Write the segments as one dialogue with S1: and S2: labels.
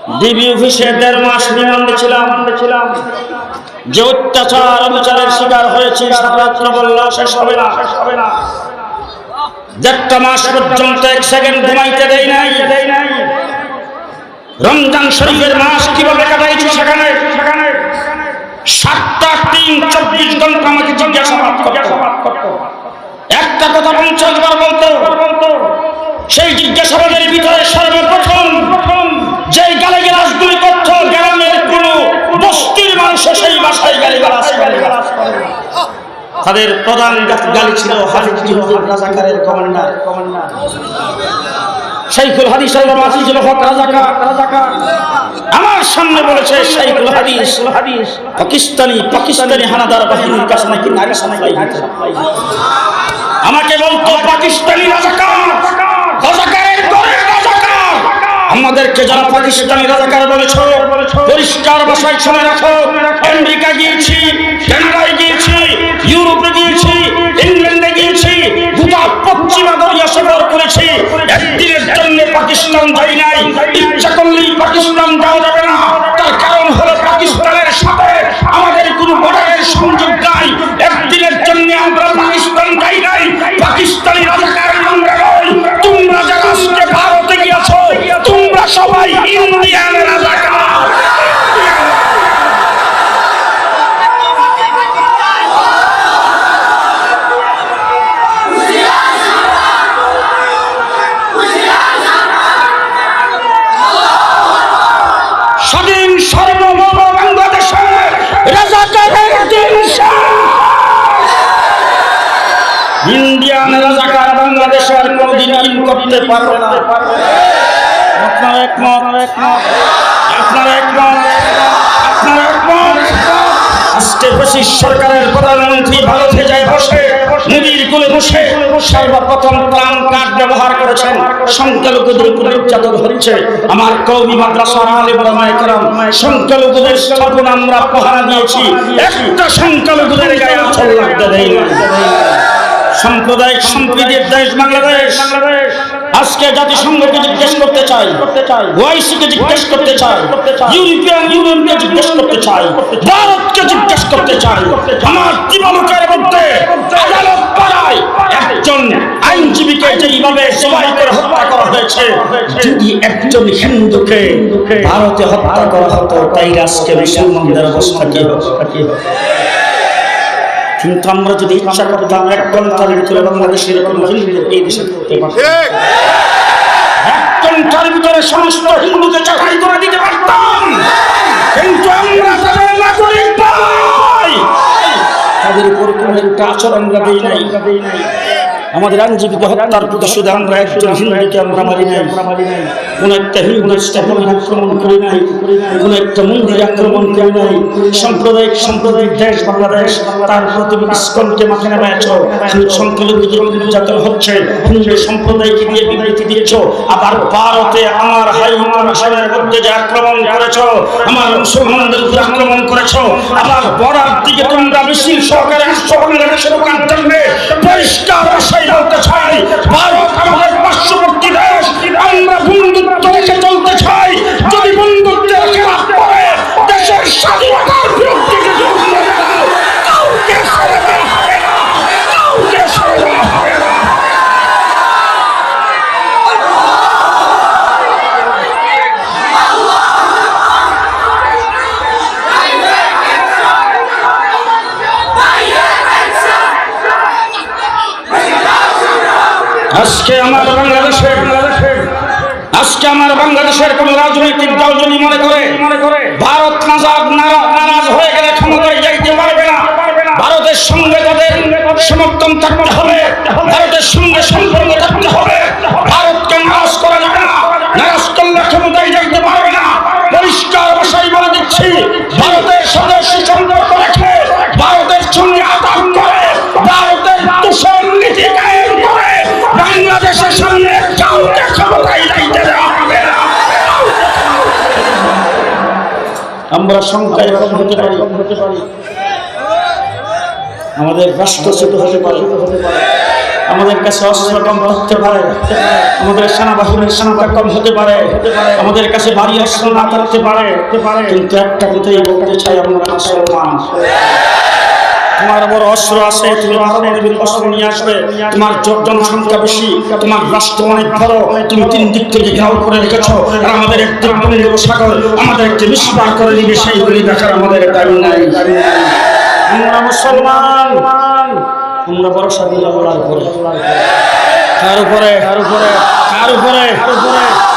S1: DB অফিসে 1.5 মাস রিমান্ডে ছিলাম। যে অত্যাচার অবিচারের শিকার হয়েছে সারারাত্র বললেও শেষ হবে না। 1.5 মাস পর্যন্ত 1 সেকেন্ড ঘুমাইতে দেই নাই। রমজান শরীফের মাস কিভাবে কাটাইছি সেখানে 7টা দিন 24 ঘন্টা আমাকে জিজ্ঞাসাবাদ করত। একটা কথা 50 বার বলতো। সেই জিজ্ঞাসাবাদের ভিতরে সর্বপ্রথম যেই গালিগালাজগুলি করত, গ্রামের কোন বস্তির মানুষ সেই বাসায় গালিগালাজ করে। তাদের প্রধান গালি ছিল হাফিজ হুজুর রাজাকারের কমান্ডার শাইখুল হাদিস আজিজুল হক রাজাকার। আমার সামনে বলেছে শাইখুল হাদিস পাকিস্তানি হানাদার বাহিনীর কাছে নাকি নারী সাপ্লাই দিতে। আমাকে বলতো পাকিস্তানি রাজাকারের ঘরের রাজাকার। আমাদেরকে যারা পাকিস্তানি রাজাকার বলেছো পরিষ্কার ভাষায় শুনে রাখো, আমেরিকা গিয়েছি, কানাডায় গিয়েছি, ইউরোপে গিয়েছি, ইংল্যান্ডে গিয়েছি, গোটা পশ্চিমা দরিয়া সফর করেছি। একদিনের জন্য পাকিস্তান যাই নাই। ইচ্ছা করলেই পাকিস্তান যাওয়া যাবে না। তার কারণ হলো পাকিস্তানের সাথে আমাদের কোনো বর্ডারের সংযোগ নাই। একদিনের জন্য আমরা পাকিস্তান যাই নাই। পাকিস্তানি রাজাকার আমরা নই। তোমরা যারা আজকে ভারতে গিয়েছো তোমরা সবাই ইন্ডিয়ান রাজাকার। স্বাধীন সার্বভৌম বাংলাদেশে রাজাকারের দিন ইন্ডিয়ান রাজাকার বাংলাদেশে আর কোনদিন ইন করতে পারবে না। আপনারা একমত? আজকে ব্রিটিশ সরকারের প্রধানমন্ত্রী ভারতে যায় বসে নদীর কোলে বসে সর্বপ্রথম ত্রাণ কার্ড ব্যবহার করেছেন। সংখ্যালঘুদের উপর নির্যাতন হচ্ছে। আমার কওমি মাদ্রাসার আলেম ওলামায়ে কেরাম সংখ্যালঘুদের স্থাপন আমরা পাহারা দিয়েছি। একটা সংখ্যালঘুদের গায়ে আঁচল লাগতে দেই না। সাম্প্রদায়িক সম্প্রীতির দেশ বাংলাদেশ। আজকে জাতিসংঘকে জিজ্ঞেস করতে চাই, ওআইসিকে জিজ্ঞেস করতে চাই, ইউরোপিয়ান ইউনিয়নকে জিজ্ঞেস করতে চাই, ভারতকে জিজ্ঞেস করতে চাই। আমার দিবালোকের মধ্যে আদালত পাড়ায় একজন আইনজীবীকে যেইভাবে জবাই করে হত্যা করা হয়েছে, যদি একজন হিন্দুকে ভারতে হত্যা করা হতো তাই আজকে মুসলমানদের অবস্থা কি হবে? কিন্তু আমরা যদি ইচ্ছা করতাম 1 ঘন্টার ভিতরে বাংলাদেশের কোনো হিন্দু এই দেশে করতে পারতাম। 1 ঘন্টার ভিতরে সমস্ত হিন্দুকে চাকরি করে দিতে পারতাম। কিন্তু আমরা তাদের নাগরিক পাই, তাদের উপর কোনো একটা আচরণ আমরা দেই নাই। আমাদের আইনজীবীকে হত্যার প্রতিশোধে আমরা একজন হিন্দুকে আমরা মারি নাই। কোন একটা হিন্দু স্থাপনা আক্রমণ করি নাই, কোন একটা মন্দির আক্রমণ করি নাই। সাম্প্রদায়িক দেশ বাংলাদেশ, তার প্রতি ইসকনকে মাঠে নামাইছ। সংখ্যালঘুদের নির্যাতন হচ্ছে, হিন্দু সম্প্রদায়কে নিয়ে বিবৃতি দিয়েছ। আবার ভারতে আমার হাইমানের মধ্যে যে আক্রমণ করেছ, আমার মুসলমানদের উপর আক্রমণ করেছ। আবার বড়ার দিকে তোমরা মিছিল সহকারে আসছো বাংলাদেশের কার্যালয়ে। পরিষ্কার বলতে চাই, ভারত আমাদের পার্শ্ববর্তী দেশ। আমরা বন্ধুত্ব রেখে চলতে চাই। যদি বন্ধুত্বের খেলাপ করে দেশের স্বাধীনতার বিরুদ্ধে কাউকে ছেড়ে দেওয়া হবে না। আজকে আমার বাংলাদেশের কোন রাজনৈতিক দল যদি মনে করে ভারত নারাজ হয়ে গেলে ক্ষমতায় যাইতে পারবে না, ভারতের সঙ্গে তাদের সমর্থন থাকতে হবে, ভারতের সঙ্গে সম্পর্ক থাকতে হবে। ভারতকে নারাজ করা যাবে না। নারাজ করলে ক্ষমতায় যাইতে পারবে না। পরিষ্কার ভাষায় বলে দিচ্ছি, ভারতের সাথে সুসম্পর্ক রেখে ভারতের সঙ্গে আঘাত করে ভারতের দূষণ নীতি কায়েম করে বাংলাদেশের সামনে কাউকে ক্ষমতায় যাইতে দেওয়া হবে না। আমরা সংখ্যায় কম হতে পারি, আমাদের রাষ্ট্র ছোট হতে পারে, আমাদের কাছে অস্ত্র কম থাকতে পারে, আমাদের সেনাবাহিনীর সংখ্যা কম হতে পারে, আমাদের কাছে ভারী অস্ত্র না থাকতে পারে, কিন্তু একটা কথাই বলতে চাই, আমরা মুসলমান। তোমার বড় অস্ত্র আছে, তুমি পারমাণবিক অস্ত্র নিয়ে আসবে, তোমার জনসংখ্যা বেশি, তোমার রাষ্ট্র অনেক বড়, তুমি তিন দিক থেকে ঘেরাও করে রেখেছো, আর আমাদের একটি বঙ্গোপসাগর আমাদের একটি বিস্ফোরণ করে দিবে, সেইগুলি দেখার আমাদের টাইম নাই। আমরা মুসলমান, আমরা ভরসা দিই আল্লাহর উপরে। কার উপরে? কার উপরে?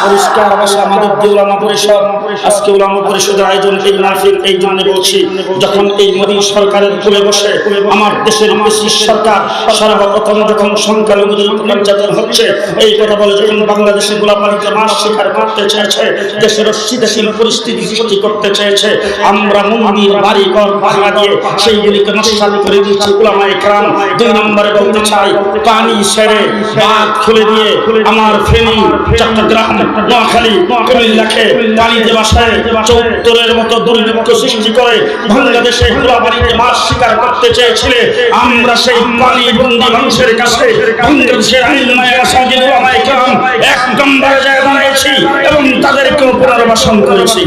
S1: পরিষ্কার ভাষা আমাদের উলামা পরিষদ, আজকে উলামা পরিষদের আয়োজন এই মাহফিল এই জন্য বলছি, যখন এই মোদী সরকারের কোলে বসে আমার দেশের ব্রিটিশ সরকার সর্বপ্রথম যখন সংখ্যালঘুদের উপর নির্যাতন হচ্ছে এই কথা বলে, যখন বাংলাদেশের গোলাপালিকে মাস স্বীকার করতে চেয়েছে, দেশের অস্থিতিশীল পরিস্থিতি সৃষ্টি করতে চেয়েছে, আমরা মন্দির বাড়ি ঘর ভাঙা দিয়ে সেইগুলিকে নস্বাত করে দিচ্ছি উলামায়ে কেরাম। দুই নম্বরে বলতে চাই, পানি ছেড়ে বাঁধ খুলে দিয়ে আমার ফেনী, চট্টগ্রাম, নোয়াখালী, কুমিল্লাকে পানিতে ভাসায় ৭৪-এর মতো দুর্ভিক্ষ সৃষ্টি করে বাংলাদেশে গোলাবাড়িতে মাছ শিকার করতে চেয়েছিলে, আমরা সেই পানি বন্দী মানুষের কাছে বাংলাদেশের আইনমায়ে মাসাজিদ উলামায়ে কেরাম এক নম্বরে জায়গা দাঁড়িয়েছি এবং তাদেরকেও পুনর্বাসন করেছি।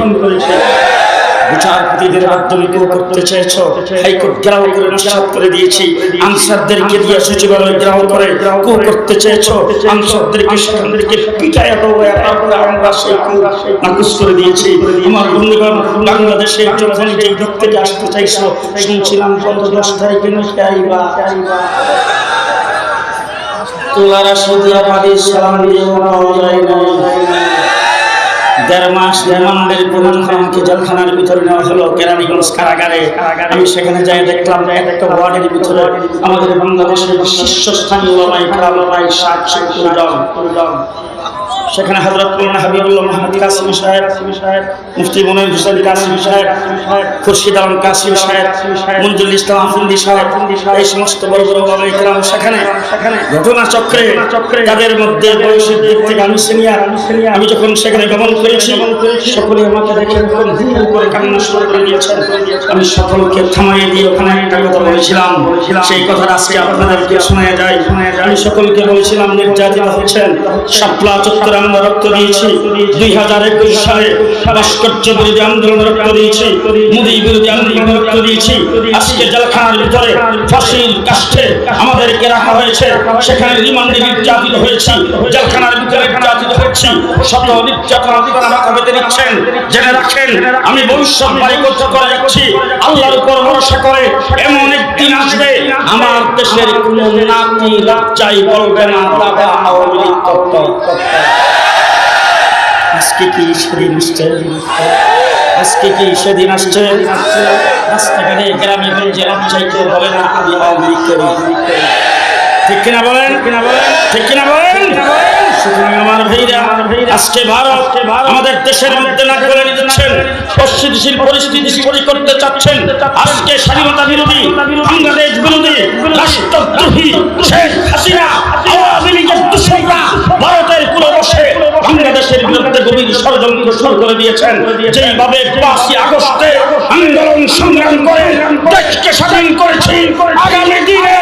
S1: বিচারপতিদের মাধ্যমে কেউ করতে চেয়েছ, হাইকোর্ট ঘেরাও করে নস্বাত করে দিয়েছি, আনসারদেরকে দিয়ে সচিবালয় ঘেরাও করে কেউ করতে চেয়েছ, আনসারদেরকে সেখান থেকে পিটায় আমরা সেই নাকচ করে দিয়েছি। আমার বন্ধুগণ, বাংলাদেশের জনগণ যে দিক থেকে আসতে চাইছো, শুনছিলাম ১৫-১০ তারিখে নাকি আইবা, তোলারা সৌদিয়া বাদী সালাম দিয়ে পাওয়া যায় না। ১.৫ মাস রিমান্ডের প্রধান খানকে জেলখানার ভিতরে নেওয়া হলো কেরানীগঞ্জ কারাগারে। আমি সেখানে যাই দেখলাম একটা ওয়ার্ডের ভিতরে আমাদের বাংলাদেশের শীর্ষস্থানীয় ওলামায়ে কেরাম ৬০-৭০ জন। সেখানে হযরত মাওলানা হাবিবুল্লাহ মুহাম্মদ কাসিম সাহেব, মুফতি মনির হোসেন কাসিম সাহেব, খুরশিদ আলম কাসিম সাহেব, মঞ্জুরুল ইসলাম আফন্দি সাহেব, এই সমস্ত বড় বড় ওলামায়ে কেরাম সেখানে ঘটনা চক্রে, তাদের মধ্যে বয়সের দিক থেকে আমি সিনিয়র। আমি যখন সেখানে গমন করেছি, সকলে আমাকে দেখে করে কান্না শুরু করে দিয়েছেন। আমি সকলকে থামাইয়ে দিয়ে ওখানে একটা কথা বলেছিলাম, সেই কথাটা আজকে আপনাদেরকে শোনা যায়। আমি সকলকে বলেছিলাম, নির্যাতিত হচ্ছেন, শাপলা চত্বরে আমরা রক্ত দিয়েছি, ২০২১ সালে ভাস্কর্য বিরোধী আন্দোলন রক্ত দিয়েছি, মোদী বিরোধী আন্দোলন রক্ত দিয়েছি। আজকে জেলখানার ভিতরে ফাঁসির কাষ্ঠে আমাদেরকে রাখা হয়েছে, সেখানে রিমান্ডে নির্যাতিত হয়েছি, জেলখানার ভিতরে নির্যাতিত হচ্ছি, শত নির্যাতন আমাকে পেতে দিচ্ছেন। জেনে রাখেন, আমি ভবিষ্যৎবাণী করে যাচ্ছি, আল্লাহর উপর ভরসা করে এমন একদিন আসবে আমার দেশের কোন নাতি লজ্জায় বলবে না দাদা আওয়ামী লীগ করত। আজকে কি সেদিন আসছে? আজকে কি সেদিন আসছে? রাস্তাঘাটে গ্রামে গঞ্জে লজ্জায় কেউ বলে না আমি আওয়ামী লীগ করি। ঠিক কিনা বলেন? ঠিক কিনা বলেন? সুতরাং আমার ভাইরা, আজকে ভারত আমাদের দেশের মধ্যে নাক গলে দিচ্ছেন, অস্থিতিশীল পরিস্থিতি সৃষ্টি করতে চাচ্ছেন। আজকে স্বাধীনতা বিরোধী, বাংলাদেশ বিরোধী, রাষ্ট্রদ্রোহী শেখ হাসিনা, আওয়ামী লীগের দূষণরা ভারতের কুলে বসে বাংলাদেশের বিরুদ্ধে গভীর ষড়যন্ত্র শুরু করে দিয়েছেন। যেইভাবে ৫ই আগস্টে আন্দোলন সংগ্রাম করে দেশকে স্বাধীন করেছি, আগামী দিনে